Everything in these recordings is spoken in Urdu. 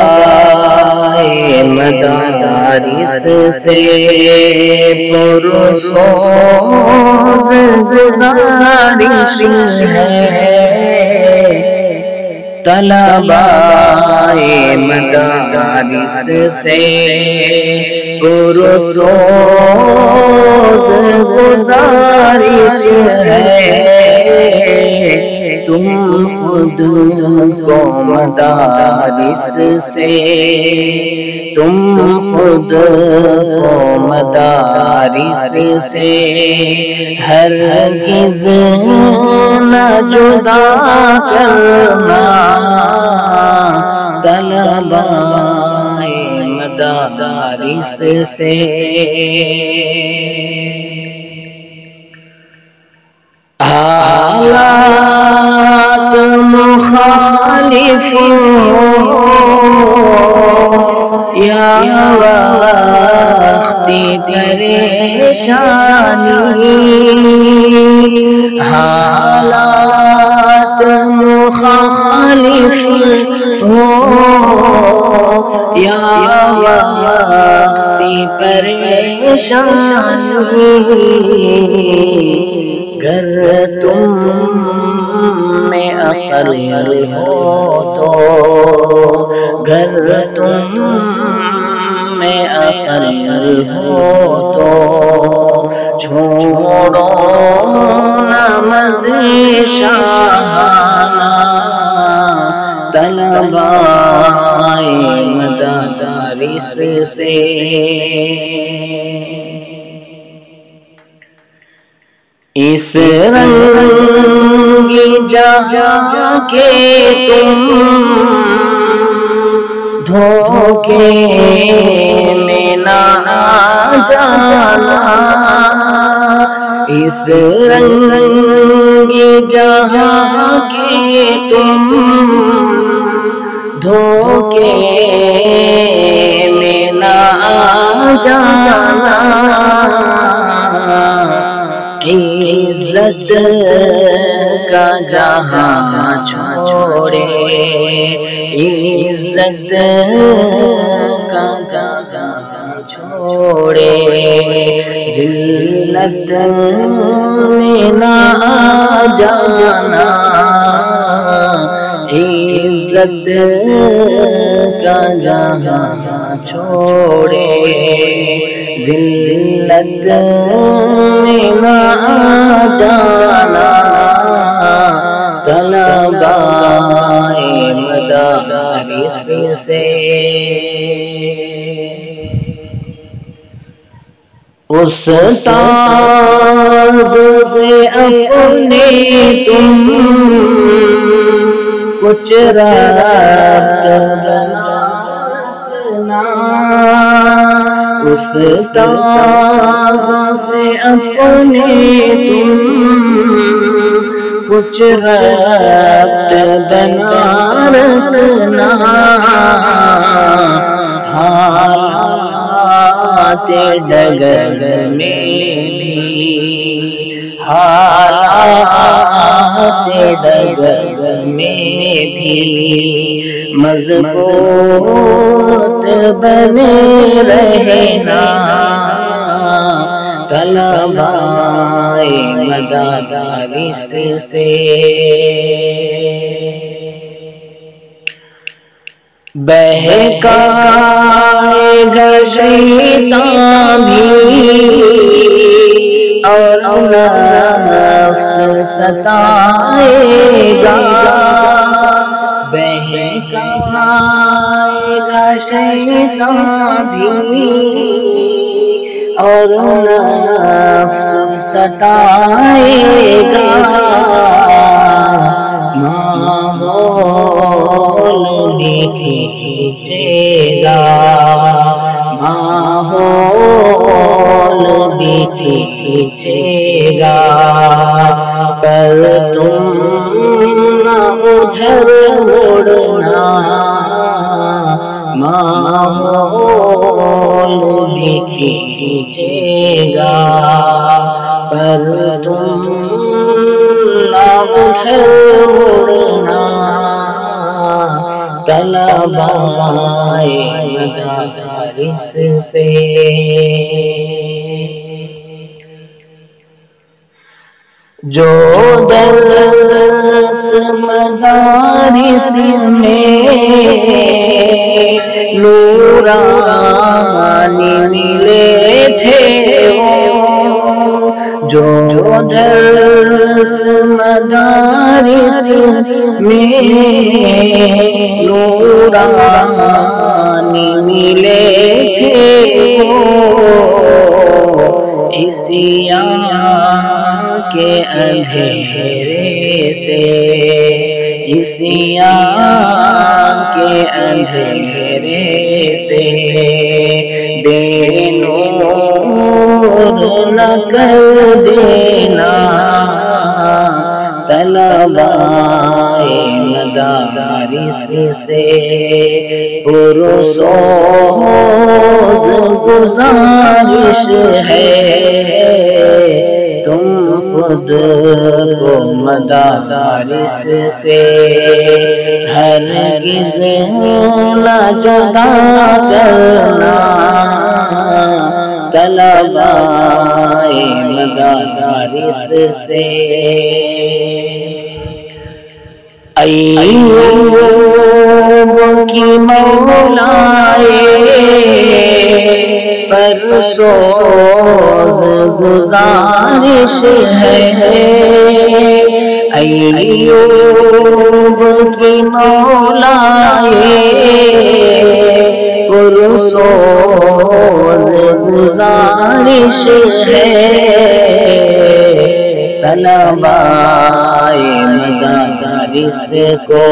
طلبائے مدارس سے پرسوز گزارش ہے، طلبائے مدارس سے پرسوز گزارش ہے، تم خود کو مدارس سے، تم خود کو مدارس سے ہرگز نہ جدا کرنا، طلبائے مدارس سے۔ حالات مخالف یا وقتی پریشانی، حالات مخالف یا وقتی پریشانی، گر تم میں عقل ہو تو، گر تم میں عقل ہو تو چھوڑو نہ مزے شاہانہ، طلبائے مدارس سے۔ اس رنگی جہاں کے تم دھوکے میں نہ جانا، اس رنگی جہاں کے تم دھوکے میں نہ جانا، عزت کا جہاں چھوڑے، عزت کا جہاں چھوڑے ذلت میں نہ جانا، عزت کا جہاں چھوڑے ذلت میں نہ جانا، طلبائے مدارس سے۔ استاذ سے اپنے تم کچھ ربط بنانا، استاذ سے اپنے تم کچھ ربط بنا رکھنا، حالات ڈگر میں بھی، حالات ڈگر میں بھی مضبوط بنے رہنا، طلبائے مدارس سے۔ بہکائے گا شیطان بھی اور نفس ستائے گا، بہکائے گا شیطان بھی اور نفس ستائے گا، ماحول بھی کھینچے گا، ماحول بھی کھینچے گا، پر تم نہ ادھر مڑنا، ماحول بھی کھینچے گا، پر تم نہ ادھر مڑنا، طلبائے مدارس سے۔ جو درس مدارس میں نورانی ملے تھے، جو درس مدارس میں نورانی ملے تھے، اسی کے اندھیرے سے، اسی کے اندھیرے سے بے نور نہ کر دینا، طلبائے مدارس سے پرسوز گزارش ہے، تم خود کو مدارس سے ہرگز نہ جدا کرنا، طلبائے مدارس سے۔ ایوب کی مولائے پرسوز گزارش ہے، ایوب کی مولائے پرسوز گزارش ہے، طلبائے مدارس کو،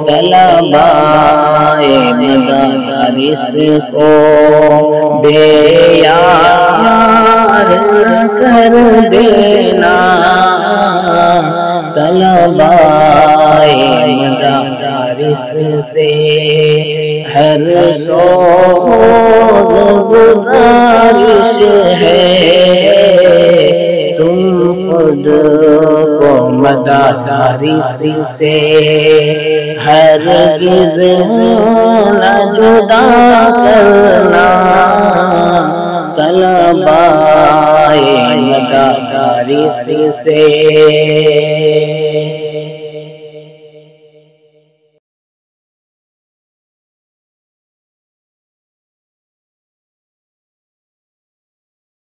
طلبائے مدارس کو بے یار کر دینا، طلبائے مدارس سے ہر سوز گزارش ہے، تم خود کو مدارس سے ہرگز نہ جدا کرنا، طلبائے مدارس سے۔